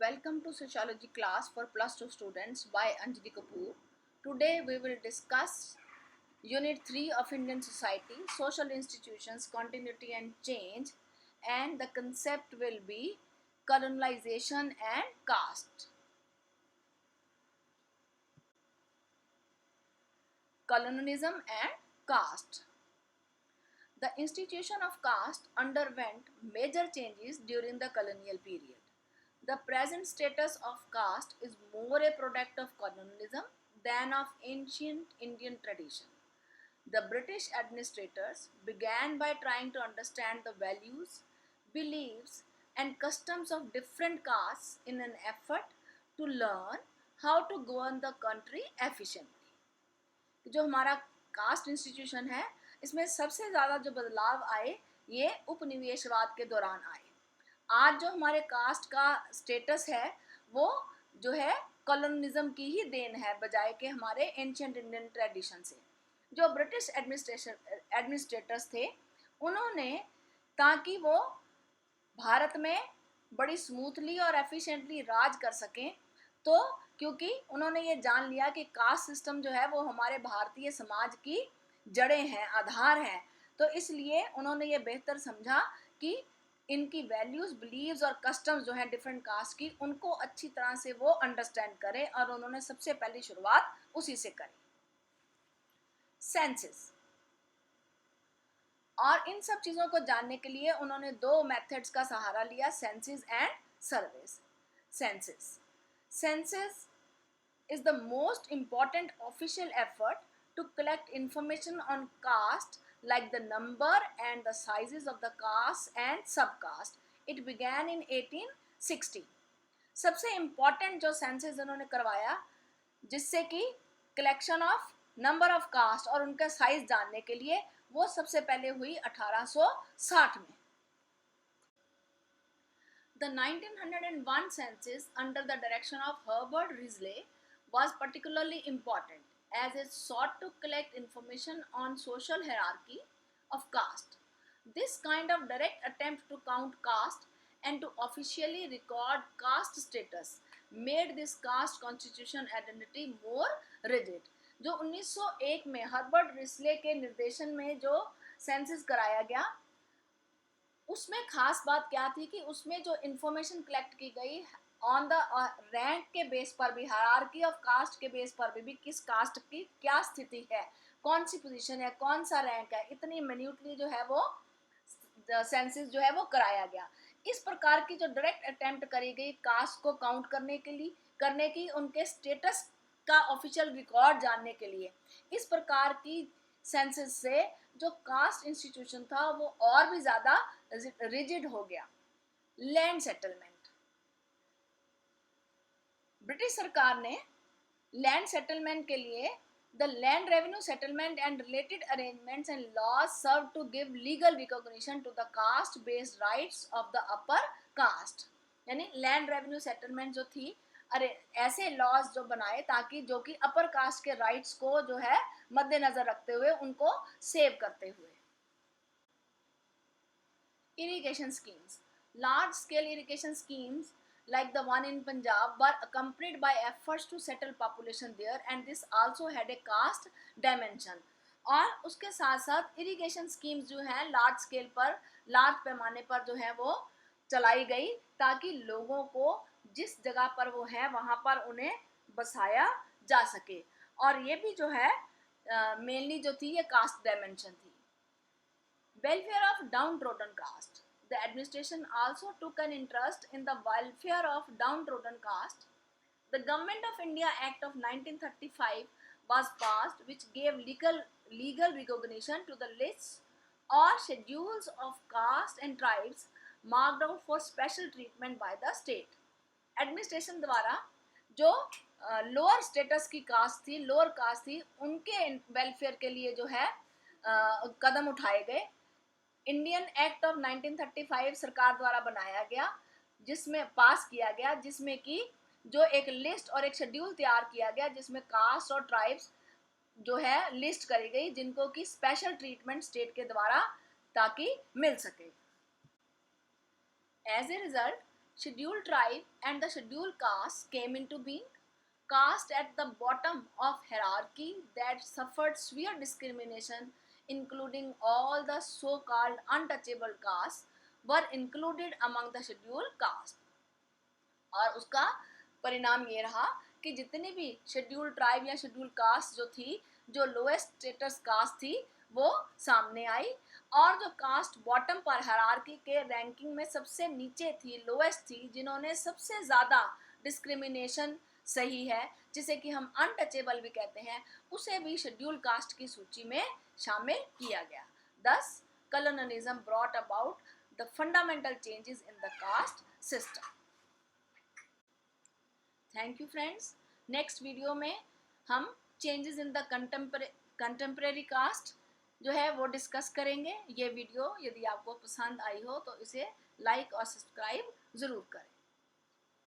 Welcome to Sociology class for plus 2 students by Anjali Kapoor. Today we will discuss Unit 3 of Indian Society, Social Institutions, Continuity and Change, and the concept will be colonialization and caste. Colonialism and caste. The institution of caste underwent major changes during the colonial period. The present status of caste is more a product of colonialism than of ancient Indian tradition. The British administrators began by trying to understand the values, beliefs, and customs of different castes in an effort to learn how to govern the country efficiently. जो हमारा cast institution है, इसमें सबसे ज़्यादा जो बदलाव आए ये उपनिवेशवाद के दौरान आए. आज जो हमारे कास्ट का स्टेटस है वो जो है कॉलोनिज्म की ही देन है, बजाय के हमारे एंशियंट इंडियन ट्रेडिशन से. जो ब्रिटिश एडमिनिस्ट्रेटर्स थे उन्होंने, ताकि वो भारत में बड़ी स्मूथली और एफिशिएंटली राज कर सकें, तो क्योंकि उन्होंने ये जान लिया कि कास्ट सिस्टम जो है वो हमारे भारतीय समाज की जड़ें हैं, आधार हैं, तो इसलिए उन्होंने ये बेहतर समझा कि इनकी वैल्यूज, बिलीव्स और कस्टम्स जो हैं डिफरेंट कास्ट की, उनको अच्छी तरह से वो अंडरस्टैंड करें, और उन्होंने सबसे पहली शुरुआत उसी से करी. सेंसस. और इन सब चीज़ों को जानने के लिए उन्होंने दो मेथड्स का सहारा लिया, census and surveys. Census is the most important official effort to collect information on caste, like the number and the sizes of the caste and subcaste. It began in 1860. सबसे इम्पॉर्टेंट जो census उन्होंने करवाया, जिससे कि collection of number of caste और उनका size जानने के लिए, वो सबसे पहले हुई 1860 में. The 1901 census under the direction of Herbert Risley was particularly important as it sought to collect information on social hierarchy of caste. This kind of direct attempt to count caste and to officially record caste status made this caste constitution identity more rigid. जो 1901 में Herbert Risley के निर्देशन में जो census कराया गया, उसमें खास बात क्या थी कि उसमें जो इंफॉर्मेशन कलेक्ट की गई ऑन द रैंक के बेस पर भी, हायरार्की ऑफ कास्ट के बेस पर भी किस कास्ट की क्या स्थिति है, कौन सी पोजीशन है, कौन सा रैंक है, इतनी मिन्यूटली जो है वो सेंसस जो है वो कराया गया. इस प्रकार की जो डायरेक्ट अटेम्प्ट करी गई कास्ट को काउंट करने की, उनके स्टेटस का ऑफिशियल रिकॉर्ड जानने के लिए, इस प्रकार की सेंसस से जो कास्ट इंस्टीट्यूशन था वो और भी ज़्यादा रिजिड हो गया. Land settlement. ब्रिटिश सरकार ने लैंड सेटलमेंट के लिए the land revenue settlement and related arrangements and laws serve to give legal recognition to the caste based rights of the upper caste. यानी लैंड रेवेन्यू सेटलमेंट जो थी, अरे ऐसे laws जो बनाए ताकि जो कि अपर कास्ट के राइट्स को जो है मद्देनजर रखते हुए उनको सेव करते हुए. Irrigation schemes. Large scale irrigation schemes like the one in Punjab were accompanied by efforts to settle population there, and this also had a caste dimension. और उसके साथ साथ इरिगेशन स्कीम्स जो हैं लार्ज स्केल पर, large पैमाने पर जो है वो चलाई गई, ताकि लोगों को जिस जगह पर वो हैं वहाँ पर उन्हें बसाया जा सके. और ये भी जो है मेनली जो थी ये कास्ट डायमेंशन थी. Welfare of downtrodden caste. The administration also took an interest in the welfare of downtrodden caste. The Government of India Act of 1935 was passed, which gave legal recognition to the lists or schedules of caste and tribes marked out for special treatment by the state. Administration द्वारा जो lower status की cast थी, lower caste थी, उनके welfare के लिए जो है कदम उठाए गए. इंडियन एक्ट ऑफ 1935 सरकार द्वारा बनाया गया, जिसमें पास किया गया, जिसमें कि जो एक लिस्ट और एक शेड्यूल तैयार किया गया, जिसमें कास्ट और ट्राइब्स जो है लिस्ट करी गई, जिनको कि स्पेशल ट्रीटमेंट स्टेट के द्वारा ताकि मिल सके. As a result scheduled tribe and the scheduled caste came into being. Caste at the bottom of hierarchy that suffered severe discrimination, including all the so-called untouchable castes, were included among the scheduled caste. और उसका परिणाम ये रहा कि जितनी भी schedule tribe या schedule caste जो थी, जो लोएस्ट स्टेटस कास्ट थी, वो सामने आई, और जो कास्ट बॉटम पर हायरार्की के रैंकिंग में सबसे नीचे थी, लोएस्ट थी, जिन्होंने सबसे ज़्यादा डिस्क्रिमिनेशन सही है, जिसे कि हम अनटचेबल भी कहते हैं, उसे भी शेड्यूल कास्ट की सूची में शामिल किया गया. Thus, colonialism brought about the fundamental changes in the caste system. Thank you friends. Next video में हम changes in the contemporary caste जो है वो डिस्कस करेंगे. ये वीडियो यदि आपको पसंद आई हो तो इसे लाइक और सब्सक्राइब ज़रूर करें.